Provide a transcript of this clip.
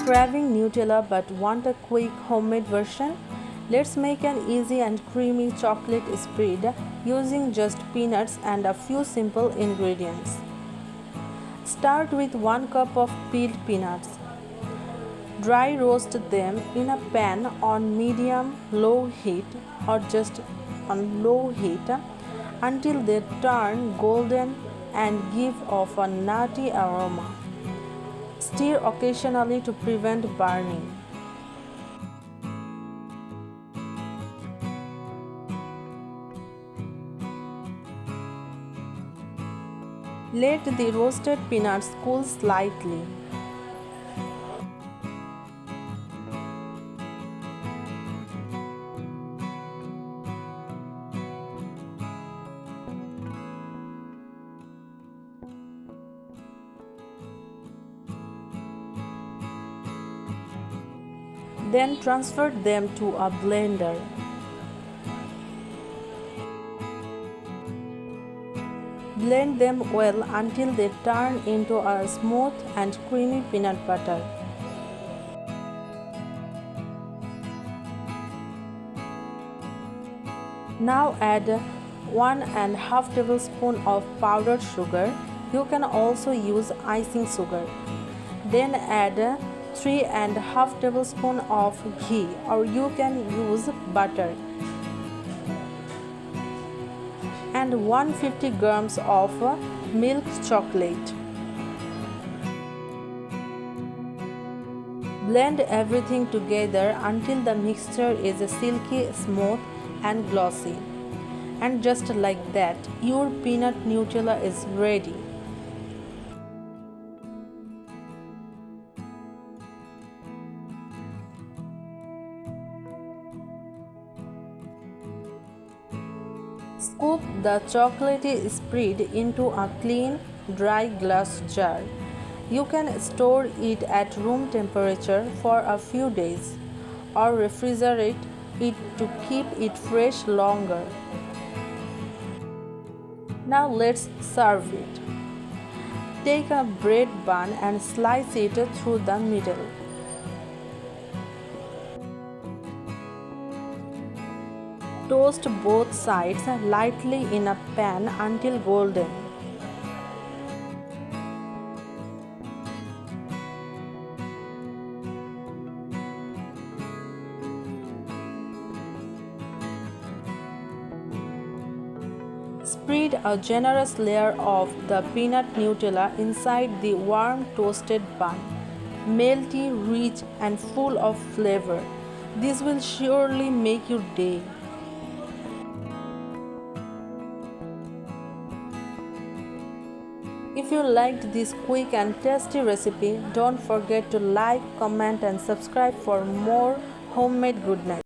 Craving Nutella but want a quick homemade version? Let's make an easy and creamy chocolate spread using just peanuts and a few simple ingredients. Start with 1 cup of peeled peanuts. Dry roast them in a pan on medium-low heat or just on low heat until they turn golden and give off a nutty aroma. Stir occasionally to prevent burning. Let the roasted peanuts cool slightly. Then transfer them to a blender. Blend them well until they turn into a smooth and creamy peanut butter. Now add 1½ tablespoon of powdered sugar. You can also use icing sugar. Then add 3½ tablespoon of ghee, or you can use butter, and 150 grams of milk chocolate. Blend everything together until the mixture is silky, smooth and glossy. And just like that, your peanut Nutella is ready. Scoop the chocolatey spread into a clean, dry glass jar. You can store it at room temperature for a few days or refrigerate it to keep it fresh longer. Now let's serve it. Take a bread bun and slice it through the middle. Toast both sides lightly in a pan until golden. Spread a generous layer of the peanut Nutella inside the warm toasted bun. Melty, rich and full of flavor. This will surely make your day. If you liked this quick and tasty recipe, don't forget to like, comment and subscribe for more homemade goodness.